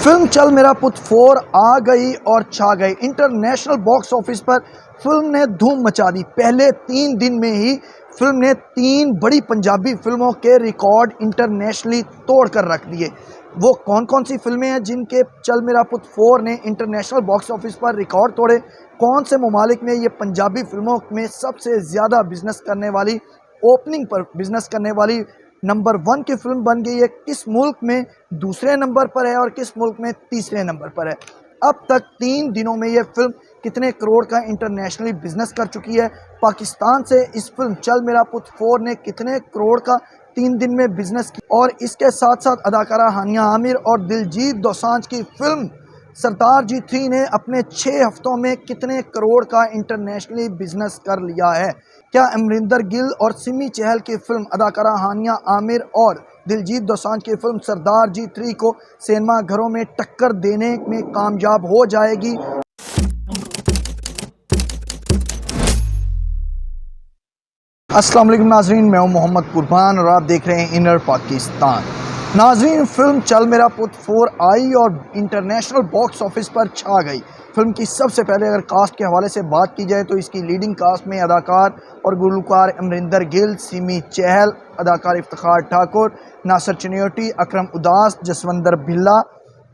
Film चल मेरा पुत 4 आ गई और छा गई। इंटरनेशनल बॉक्स ऑफिस पर फिल्म ने धूम मचा दी। पहले 3 दिन में ही फिल्म ने 3 बड़ी पंजाबी फिल्मों के रिकॉर्ड इंटरनेशनली तोड़ कर रख दिए। वो कौन कौन सी फिल्में हैं जिनके चल मेरा पुत 4 ने इंटरनेशनल बॉक्स ऑफिस पर रिकॉर्ड तोड़े? कौन से ममालिक में ये पंजाबी फिल्मों में सबसे ज़्यादा बिजनेस करने वाली, ओपनिंग पर बिजनेस करने वाली नंबर 1 की फिल्म बन गई है? किस मुल्क में दूसरे नंबर पर है और किस मुल्क में तीसरे नंबर पर है? अब तक 3 दिनों में ये फिल्म कितने करोड़ का इंटरनेशनली बिजनेस कर चुकी है? पाकिस्तान से इस फिल्म चल मेरा पुत 4 ने कितने करोड़ का 3 दिन में बिजनेस किया? और इसके साथ साथ अदाकारा हानिया आमिर और दिलजीत दोसांझ की फिल्म सरदार जी 3 ने अपने 6 हफ्तों में कितने करोड़ का इंटरनेशनली बिजनेस कर लिया है? क्या अमरिंदर गिल और सिमी चहल की फिल्म अदाकारा हानिया आमिर और दिलजीत दोसांझ की फिल्म सरदार जी 3 को सिनेमा घरों में टक्कर देने में कामयाब हो जाएगी? अस्सलाम वालेकुम नाजरीन, मैं हूं मोहम्मद कुर्बान और आप देख रहे हैं इनर पाकिस्तान। नाजरीन, फिल्म चल मेरा पुत 4 आई और इंटरनेशनल बॉक्स ऑफिस पर छा गई। फिल्म की सबसे पहले अगर कास्ट के हवाले से बात की जाए तो इसकी लीडिंग कास्ट में अदाकार और गुलकार अमरिंदर गिल, सिमी चहल, अदाकार इफ्तिखार ठाकुर, नासिर चनियोटी, अकरम उदास, जसवंदर भिल्ला,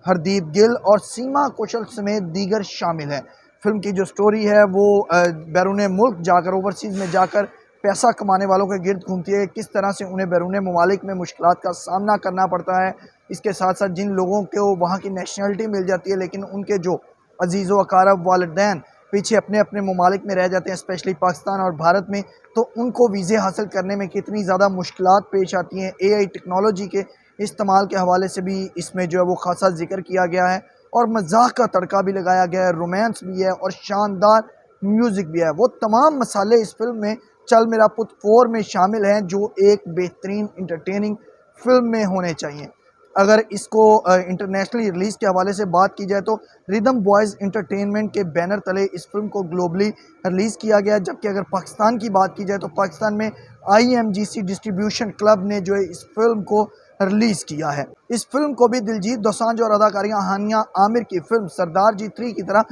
हरदीप गिल और सीमा कौशल समेत दीगर शामिल हैं। फिल्म की जो स्टोरी है वो बैरून मुल्क जाकर, ओवरसीज़ में जाकर पैसा कमाने वालों के गिर्द घूमती है। किस तरह से उन्हें बैरून ममालिक में मुश्किलात का सामना करना पड़ता है। इसके साथ साथ जिन लोगों को वहाँ की नेशनलिटी मिल जाती है लेकिन उनके जो अजीज़ व अकारब वालिदैन पीछे अपने अपने ममालिक में रह जाते हैं, स्पेशली पाकिस्तान और भारत में, तो उनको वीज़े हासिल करने में कितनी ज़्यादा मुश्किलात पेश आती हैं। AI टेक्नोलॉजी के इस्तेमाल के हवाले से भी इसमें जो है वो खासा जिक्र किया गया है और मजाक का तड़का भी लगाया गया है, रोमांस भी है और शानदार म्यूज़िक भी है। वो तमाम मसाले इस फिल्म में चल मेरा पुत 4 में शामिल हैं जो एक बेहतरीन इंटरटेनिंग फिल्म में होने चाहिए। अगर इसको इंटरनेशनली रिलीज़ के हवाले से बात की जाए तो रिदम बॉयज़ एंटरटेनमेंट के बैनर तले इस फिल्म को ग्लोबली रिलीज़ किया गया, जबकि अगर पाकिस्तान की बात की जाए तो पाकिस्तान में IMGC डिस्ट्रीब्यूशन क्लब ने जो है इस फिल्म को रिलीज़ किया है। इस फिल्म को भी दिलजीत दोसांझ और अदाकारियाँ हानिया आमिर की फिल्म सरदार जी 3 की तरह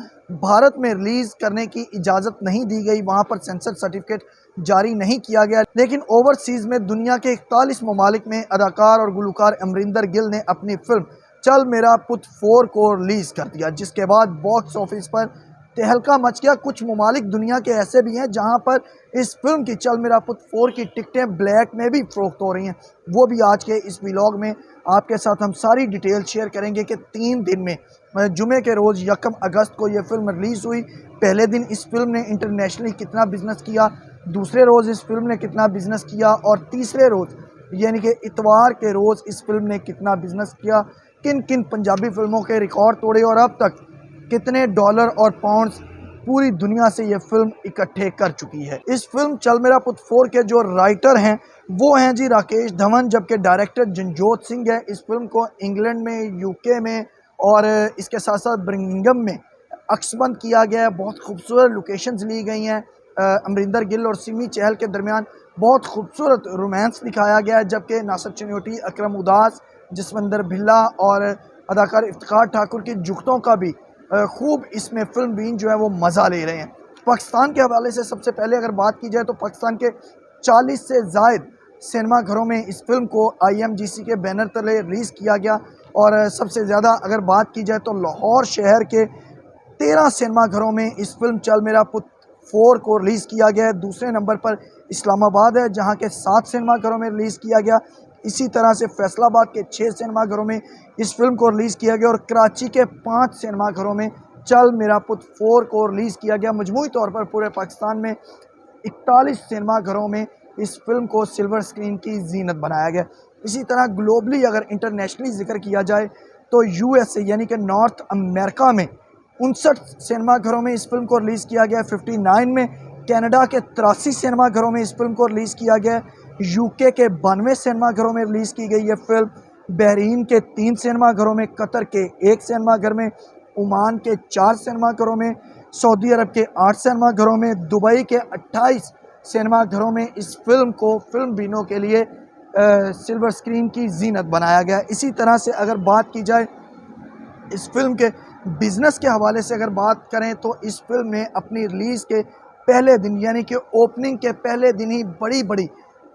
भारत में रिलीज़ करने की इजाज़त नहीं दी गई, वहाँ पर सेंसर सर्टिफिकेट जारी नहीं किया गया। लेकिन ओवरसीज़ में दुनिया के 41 ममालिक में अदाकार और गुलकार अमरिंदर गिल ने अपनी फिल्म चल मेरा पुत 4 को रिलीज़ कर दिया, जिसके बाद बॉक्स ऑफिस पर तहलका मच गया। कुछ ममालिक दुनिया के ऐसे भी हैं जहां पर इस फिल्म की चल मेरा पुत 4 की टिकटें ब्लैक में भी फ़रोख्त हो रही हैं। वो भी आज के इस व्लॉग में आपके साथ हम सारी डिटेल शेयर करेंगे कि 3 दिन में जुमे के रोज़ 1 अगस्त को ये फिल्म रिलीज़ हुई। पहले दिन इस फिल्म ने इंटरनेशनली कितना बिजनेस किया, दूसरे रोज़ इस फिल्म ने कितना बिजनेस किया और तीसरे रोज़ यानी कि इतवार के रोज़ इस फिल्म ने कितना बिजनेस किया, किन किन पंजाबी फिल्मों के रिकॉर्ड तोड़े और अब तक कितने डॉलर और पाउंड्स पूरी दुनिया से ये फिल्म इकट्ठे कर चुकी है। इस फिल्म चल मेरा पुत 4 के जो राइटर हैं वो हैं जी राकेश धवन, जबकि डायरेक्टर जनजोत सिंह है। इस फिल्म को इंग्लैंड में, UK में और इसके साथ साथ बर्मिंघम में अक्सबंद किया गया है। बहुत खूबसूरत लोकेशंस ली गई हैं। अमरिंदर गिल और सिमी चहल के दरमियान बहुत खूबसूरत रोमांस दिखाया गया है, जबकि नासिर चनियोटी, अकरम उदास, जसवंदर भिल्ला और अदाकार इफ्तिखार ठाकुर की जुगतों का भी खूब इसमें फिल्म बीन जो है वो मज़ा ले रहे हैं। पाकिस्तान के हवाले से सबसे पहले अगर बात की जाए तो पाकिस्तान के 40 से ज़ायद सिनेमा घरों में इस फिल्म को IMGC के बैनर तले रिलीज़ किया गया और सबसे ज़्यादा अगर बात की जाए तो लाहौर शहर के 13 सिनेमा घरों में इस फिल्म चल मेरा पुत 4 को रिलीज़ किया गया है। दूसरे नंबर पर इस्लामाबाद है जहाँ के 7 सिनेमा घरों में रिलीज़ किया गया। इसी तरह से फैसलाबाद के 6 सिनेमा घरों में इस फिल्म को रिलीज़ किया गया और कराची के 5 सिनेमा घरों में चल मेरा पुत 4 को रिलीज़ किया गया। मजमूई तौर पर पूरे पाकिस्तान में 41 सिनेमा घरों में इस फिल्म को सिल्वर स्क्रीन की जीनत बनाया गया। इसी तरह ग्लोबली अगर इंटरनेशनली जिक्र किया जाए तो USA यानी कि नॉर्थ अमेरिका में 59 सिनेमा घरों में इस फिल्म को रिलीज़ किया गया। 59 में कनाडा के 83 सिनेमा घरों में इस फिल्म को रिलीज़ किया गया। UK के 92 सिनेमा घरों में रिलीज़ की गई ये फिल्म। बहरीन के 3 सिनेमा घरों में, कतर के 1 सिनेमा घर में, ओमान के 4 सिनेमा घरों में, सऊदी अरब के 8 सिनेमा घरों में, दुबई के 28 सिनेमा घरों में इस फिल्म को फिल्म बीनों के लिए सिल्वर स्क्रीन की जीनत बनाया गया। इसी तरह से अगर बात की जाए इस फिल्म के बिज़नेस के हवाले से अगर बात करें तो इस फिल्म ने अपनी रिलीज़ के पहले दिन यानी कि ओपनिंग के पहले दिन ही बड़ी बड़ी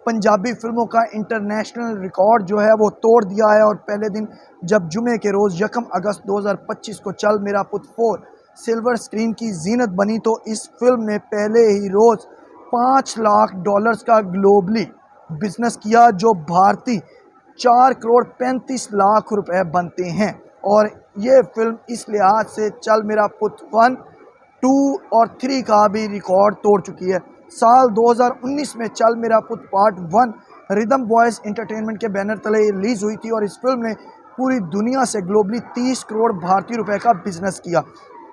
पंजाबी फिल्मों का इंटरनेशनल रिकॉर्ड जो है वो तोड़ दिया है। और पहले दिन जब जुमे के रोज़ 1 अगस्त 2025 को चल मेरा पुत 4 सिल्वर स्क्रीन की जीनत बनी तो इस फिल्म ने पहले ही रोज़ $5 लाख का ग्लोबली बिजनेस किया, जो भारतीय 4 करोड़ 35 लाख रुपए बनते हैं। और ये फिल्म इस लिहाज से चल मेरा पुत 1, 2 और 3 का भी रिकॉर्ड तोड़ चुकी है। साल 2019 में चल मेरा पुत पार्ट 1 रिदम बॉयज़ एंटरटेनमेंट के बैनर तले रिलीज़ हुई थी और इस फिल्म ने पूरी दुनिया से ग्लोबली 30 करोड़ भारतीय रुपए का बिजनेस किया।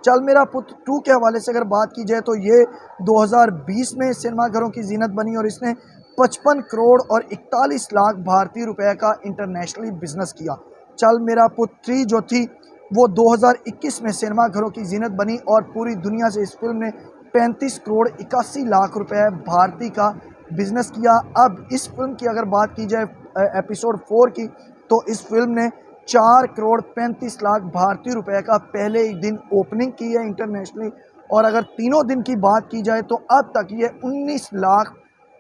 चल मेरा पुत 2 के हवाले से अगर बात की जाए तो ये 2020 में सिनेमाघरों की जीनत बनी और इसने 55 करोड़ और 41 लाख भारतीय रुपए का इंटरनेशनली बिजनेस किया। चल मेरा पुत 3 जो थी वो 2021 में सिनेमाघरों की जीनत बनी और पूरी दुनिया से इस फिल्म ने 35 करोड़ 81 लाख रुपए भारतीय का बिजनेस किया। अब इस फिल्म की अगर बात की जाए एपिसोड 4 की तो इस फिल्म ने 4 करोड़ 35 लाख भारतीय रुपए का पहले ही दिन ओपनिंग की है इंटरनेशनली। और अगर तीनों दिन की बात की जाए तो अब तक ये 19 लाख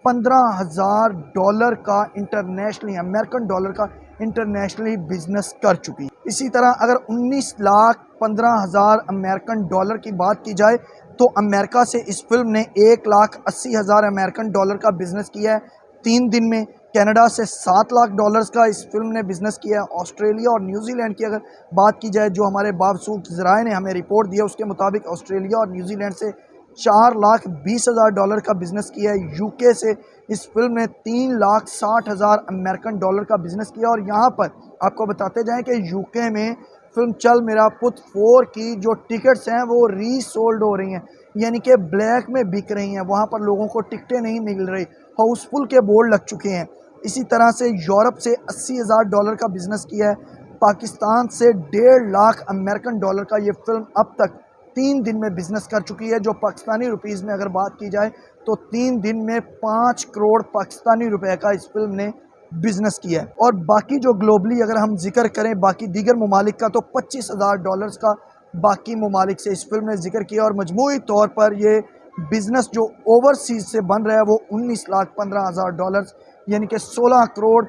15,000 डॉलर का इंटरनेशनली अमेरिकन डॉलर का इंटरनेशनली बिजनेस कर चुकी है। इसी तरह अगर 19 लाख 15,000 अमेरिकन डॉलर की बात की जाए तो अमेरिका से इस फिल्म ने 1,80,000 अमेरिकन डॉलर का बिजनेस किया है 3 दिन में। कनाडा से 7 लाख डॉलर्स का इस फिल्म ने बिजनेस किया है। ऑस्ट्रेलिया और न्यूजीलैंड की अगर बात की जाए, जो हमारे बावसूख ज़राए ने हमें रिपोर्ट दिया उसके मुताबिक ऑस्ट्रेलिया और न्यूजीलैंड से 4,20,000 डॉलर का बिजनेस किया है। यूके से इस फिल्म ने 3,60,000 अमेरिकन डॉलर का बिजनेस किया। और यहाँ पर आपको बताते जाएं कि यूके में फिल्म चल मेरा पुत 4 की जो टिकट्स हैं वो रीसोल्ड हो रही हैं, यानी कि ब्लैक में बिक रही हैं। वहाँ पर लोगों को टिकटें नहीं मिल रही, हाउसफुल के बोर्ड लग चुके हैं। इसी तरह से यूरोप से 80,000 डॉलर का बिजनेस किया है। पाकिस्तान से 1.5 लाख अमेरिकन डॉलर का ये फिल्म अब तक 3 दिन में बिजनेस कर चुकी है। जो पाकिस्तानी रुपीज़ में अगर बात की जाए तो 3 दिन में 5 करोड़ पाकिस्तानी रुपए का इस फिल्म ने बिजनेस किया है। और बाकी जो ग्लोबली अगर हम जिक्र करें बाकी दीगर ममालिक का तो 25,000 डॉलर्स का बाकी ममालिक से इस फिल्म ने जिक्र किया। और मजमूई तौर पर ये बिजनेस जो ओवरसीज से बन रहा है वो 19,15,000 डॉलर्स यानी कि 16 करोड़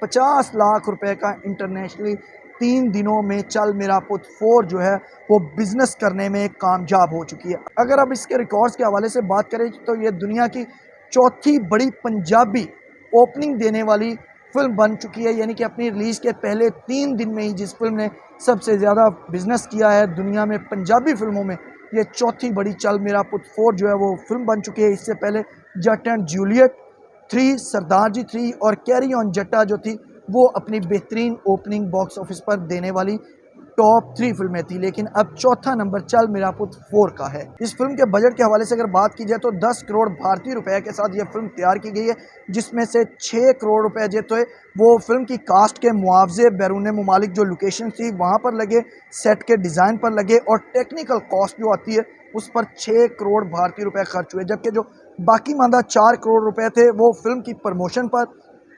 50 लाख रुपए का इंटरनेशनली 3 दिनों में चल मेरा पुत 4 जो है वो बिज़नेस करने में कामयाब हो चुकी है। अगर अब इसके रिकॉर्ड्स के हवाले से बात करें तो ये दुनिया की चौथी बड़ी पंजाबी ओपनिंग देने वाली फिल्म बन चुकी है, यानी कि अपनी रिलीज़ के पहले 3 दिन में ही जिस फिल्म ने सबसे ज़्यादा बिजनेस किया है दुनिया में पंजाबी फिल्मों में, ये चौथी बड़ी चल मेरा पुत 4 जो है वो फिल्म बन चुकी है। इससे पहले जट एंड जूलियट 3, सरदार जी 3 और कैरी ऑन जट्टा जो थी वो अपनी बेहतरीन ओपनिंग बॉक्स ऑफिस पर देने वाली टॉप 3 फिल्में थी, लेकिन अब चौथा नंबर चल मेरा पुत 4 का है। इस फिल्म के बजट के हवाले से अगर बात की जाए तो 10 करोड़ भारतीय रुपए के साथ यह फिल्म तैयार की गई है, जिसमें से 6 करोड़ रुपए जो थे वो फिल्म की कास्ट के मुआवजे बैरून ममालिक जो लोकेशन थी वहाँ पर लगे, सेट के डिज़ाइन पर लगे और टेक्निकल कॉस्ट जो आती है उस पर 6 करोड़ भारतीय रुपए खर्च हुए। जबकि जो बाकी मानदा 4 करोड़ रुपए थे वो फिल्म की प्रमोशन पर,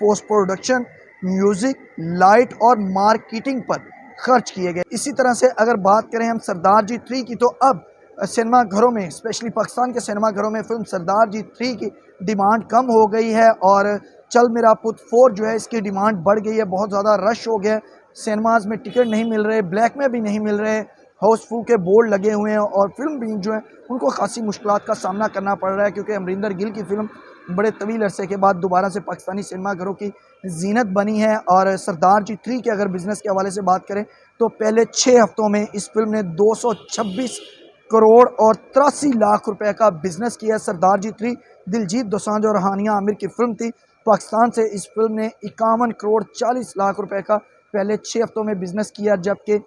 पोस्ट प्रोडक्शन, म्यूज़िक, लाइट और मार्केटिंग पर खर्च किए गए। इसी तरह से अगर बात करें हम सरदार जी 3 की तो अब सिनेमा घरों में, स्पेशली पाकिस्तान के सिनेमा घरों में फिल्म सरदार जी 3 की डिमांड कम हो गई है और चल मेरा पुत 4 जो है इसकी डिमांड बढ़ गई है। बहुत ज़्यादा रश हो गया, सिनेमाज में टिकट नहीं मिल रहे, ब्लैक में भी नहीं मिल रहे, हाउसफुल के बोर्ड लगे हुए हैं और फिल्म भी जो है उनको खासी मुश्किलात का सामना करना पड़ रहा है, क्योंकि अमरिंदर गिल की फ़िल्म बड़े तवील अरसे के बाद दोबारा से पाकिस्तानी सिनेमा घरों की जीनत बनी है। और सरदार जी 3 के अगर बिज़नेस के हवाले से बात करें तो पहले 6 हफ्तों में इस फिल्म ने 226 करोड़ और 83 लाख रुपए का बिजनेस किया। सरदार जी 3 दिलजीत दोसांझ और हानिया आमिर की फिल्म थी। पाकिस्तान से इस फिल्म ने 51 करोड़ 40 लाख रुपए का पहले 6 हफ्तों में बिजनेस किया, जबकि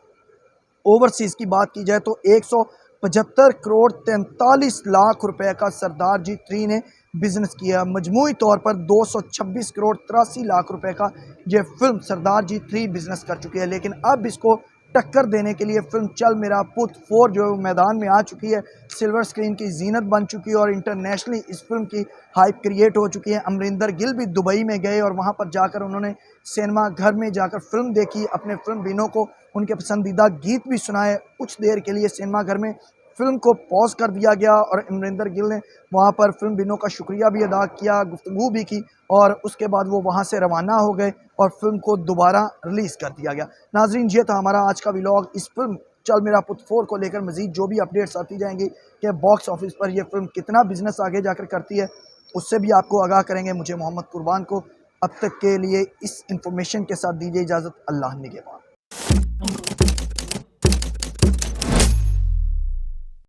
ओवरसीज़ की बात की जाए तो 175 करोड़ 43 लाख रुपए का सरदार जी 3 ने बिजनेस किया। मजमूई तौर पर 226 करोड़ 83 लाख रुपए का ये फिल्म सरदार जी 3 बिजनेस कर चुकी है। लेकिन अब इसको टक्कर देने के लिए फिल्म चल मेरा पुत 4 जो है वो मैदान में आ चुकी है। सिल्वर स्क्रीन की जीनत बन चुकी है और इंटरनेशनली इस फिल्म की हाइप क्रिएट हो चुकी है। अमरिंदर गिल भी दुबई में गए और वहां पर जाकर उन्होंने सिनेमा घर में जाकर फिल्म देखी, अपने फिल्म बिनों को उनके पसंदीदा गीत भी सुनाए। कुछ देर के लिए सिनेमा घर में फिल्म को पॉज कर दिया गया और अमरिंदर गिल ने वहाँ पर फिल्म बिनों का शुक्रिया भी अदा किया, गुफ्तगू भी की और उसके बाद वो वहाँ से रवाना हो गए और फिल्म को दोबारा रिलीज़ कर दिया गया। नाज़रीन, ये था हमारा आज का व्लॉग। इस फिल्म चल मेरा पुत 4 को लेकर मज़ीद जो भी अपडेट्स आती जाएंगी कि बॉक्स ऑफिस पर यह फिल्म कितना बिजनेस आगे जाकर करती है, उससे भी आपको आगाह करेंगे। मुझे मोहम्मद कुर्बान को अब तक के लिए इस इंफॉर्मेशन के साथ दीजिए इजाज़त। अल्लाह निगहबान।